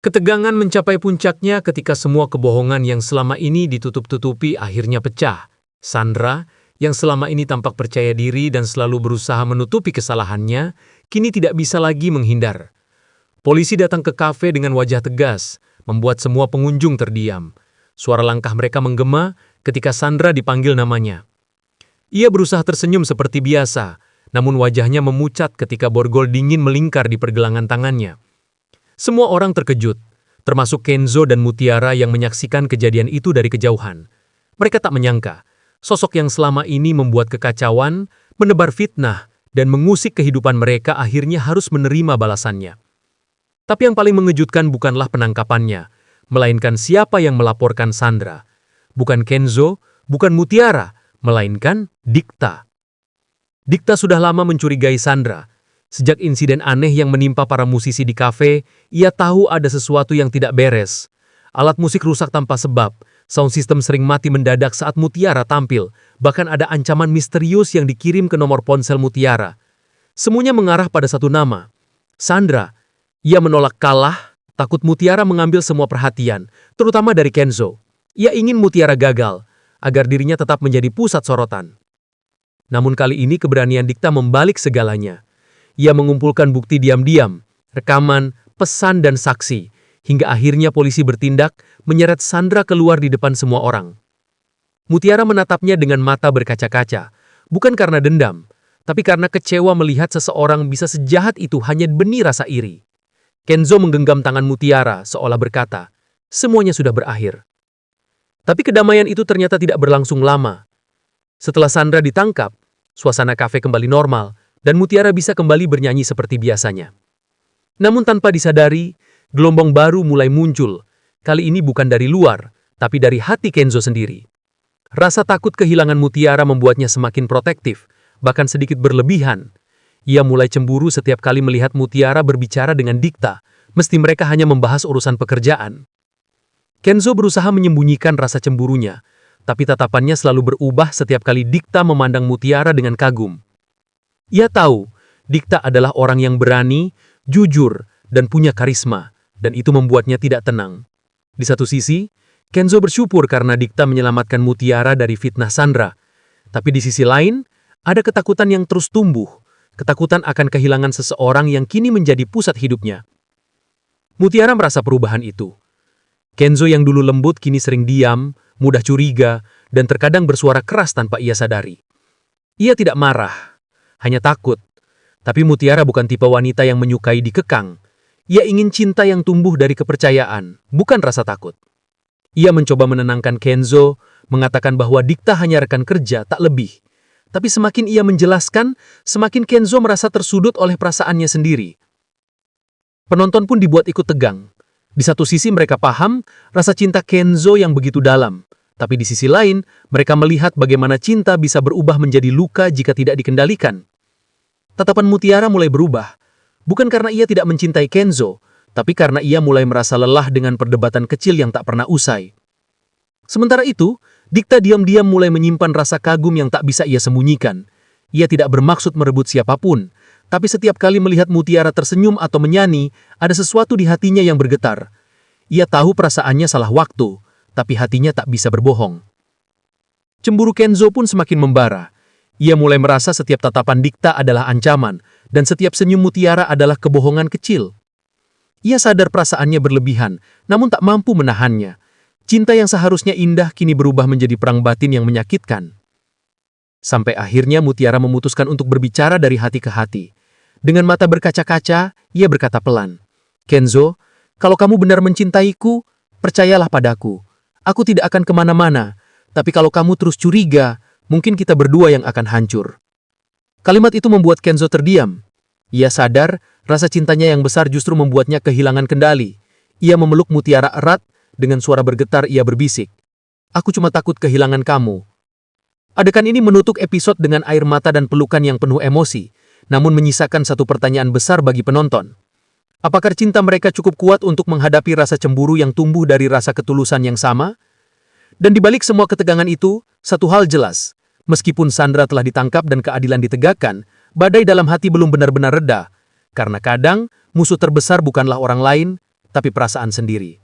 Ketegangan mencapai puncaknya ketika semua kebohongan yang selama ini ditutup-tutupi akhirnya pecah. Sandra, yang selama ini tampak percaya diri dan selalu berusaha menutupi kesalahannya, kini tidak bisa lagi menghindar. Polisi datang ke kafe dengan wajah tegas, membuat semua pengunjung terdiam. Suara langkah mereka menggema ketika Sandra dipanggil namanya. Ia berusaha tersenyum seperti biasa, namun wajahnya memucat ketika borgol dingin melingkar di pergelangan tangannya. Semua orang terkejut, termasuk Kenzo dan Mutiara yang menyaksikan kejadian itu dari kejauhan. Mereka tak menyangka, sosok yang selama ini membuat kekacauan, menebar fitnah, dan mengusik kehidupan mereka akhirnya harus menerima balasannya. Tapi yang paling mengejutkan bukanlah penangkapannya, melainkan siapa yang melaporkan Sandra. Bukan Kenzo, bukan Mutiara, melainkan Dikta. Dikta sudah lama mencurigai Sandra. Sejak insiden aneh yang menimpa para musisi di kafe, ia tahu ada sesuatu yang tidak beres. Alat musik rusak tanpa sebab, sound system sering mati mendadak saat Mutiara tampil, bahkan ada ancaman misterius yang dikirim ke nomor ponsel Mutiara. Semuanya mengarah pada satu nama, Sandra. Ia menolak kalah, takut Mutiara mengambil semua perhatian, terutama dari Kenzo. Ia ingin Mutiara gagal, agar dirinya tetap menjadi pusat sorotan. Namun kali ini keberanian Dikta membalik segalanya. Ia mengumpulkan bukti diam-diam, rekaman, pesan dan saksi, hingga akhirnya polisi bertindak menyeret Sandra keluar di depan semua orang. Mutiara menatapnya dengan mata berkaca-kaca, bukan karena dendam, tapi karena kecewa melihat seseorang bisa sejahat itu hanya benih rasa iri. Kenzo menggenggam tangan Mutiara seolah berkata, semuanya sudah berakhir. Tapi kedamaian itu ternyata tidak berlangsung lama. Setelah Sandra ditangkap, suasana kafe kembali normal, dan Mutiara bisa kembali bernyanyi seperti biasanya. Namun tanpa disadari, gelombang baru mulai muncul. Kali ini bukan dari luar, tapi dari hati Kenzo sendiri. Rasa takut kehilangan Mutiara membuatnya semakin protektif, bahkan sedikit berlebihan. Ia mulai cemburu setiap kali melihat Mutiara berbicara dengan Dikta, mesti mereka hanya membahas urusan pekerjaan. Kenzo berusaha menyembunyikan rasa cemburunya, tapi tatapannya selalu berubah setiap kali Dikta memandang Mutiara dengan kagum. Ia tahu, Dikta adalah orang yang berani, jujur, dan punya karisma, dan itu membuatnya tidak tenang. Di satu sisi, Kenzo bersyukur karena Dikta menyelamatkan Mutiara dari fitnah Sandra. Tapi di sisi lain, ada ketakutan yang terus tumbuh, ketakutan akan kehilangan seseorang yang kini menjadi pusat hidupnya. Mutiara merasa perubahan itu. Kenzo yang dulu lembut kini sering diam, mudah curiga, dan terkadang bersuara keras tanpa ia sadari. Ia tidak marah, hanya takut. Tapi Mutiara bukan tipe wanita yang menyukai dikekang. Ia ingin cinta yang tumbuh dari kepercayaan, bukan rasa takut. Ia mencoba menenangkan Kenzo, mengatakan bahwa Dikta hanya rekan kerja, tak lebih. Tapi semakin ia menjelaskan, semakin Kenzo merasa tersudut oleh perasaannya sendiri. Penonton pun dibuat ikut tegang. Di satu sisi mereka paham rasa cinta Kenzo yang begitu dalam. Tapi di sisi lain, mereka melihat bagaimana cinta bisa berubah menjadi luka jika tidak dikendalikan. Tatapan Mutiara mulai berubah, bukan karena ia tidak mencintai Kenzo, tapi karena ia mulai merasa lelah dengan perdebatan kecil yang tak pernah usai. Sementara itu, Dikta diam-diam mulai menyimpan rasa kagum yang tak bisa ia sembunyikan. Ia tidak bermaksud merebut siapapun, tapi setiap kali melihat Mutiara tersenyum atau menyanyi, ada sesuatu di hatinya yang bergetar. Ia tahu perasaannya salah waktu, tapi hatinya tak bisa berbohong. Cemburu Kenzo pun semakin membara. Ia mulai merasa setiap tatapan Dikta adalah ancaman, dan setiap senyum Mutiara adalah kebohongan kecil. Ia sadar perasaannya berlebihan, namun tak mampu menahannya. Cinta yang seharusnya indah kini berubah menjadi perang batin yang menyakitkan. Sampai akhirnya Mutiara memutuskan untuk berbicara dari hati ke hati. Dengan mata berkaca-kaca, ia berkata pelan, Kenzo, kalau kamu benar mencintaiku, percayalah padaku. Aku tidak akan kemana-mana, tapi kalau kamu terus curiga, mungkin kita berdua yang akan hancur. Kalimat itu membuat Kenzo terdiam. Ia sadar, rasa cintanya yang besar justru membuatnya kehilangan kendali. Ia memeluk Mutiara erat, dengan suara bergetar ia berbisik, aku cuma takut kehilangan kamu. Adegan ini menutup episode dengan air mata dan pelukan yang penuh emosi, namun menyisakan satu pertanyaan besar bagi penonton. Apakah cinta mereka cukup kuat untuk menghadapi rasa cemburu yang tumbuh dari rasa ketulusan yang sama? Dan di balik semua ketegangan itu, satu hal jelas. Meskipun Sandra telah ditangkap dan keadilan ditegakkan, badai dalam hati belum benar-benar reda. Karena kadang, musuh terbesar bukanlah orang lain, tapi perasaan sendiri.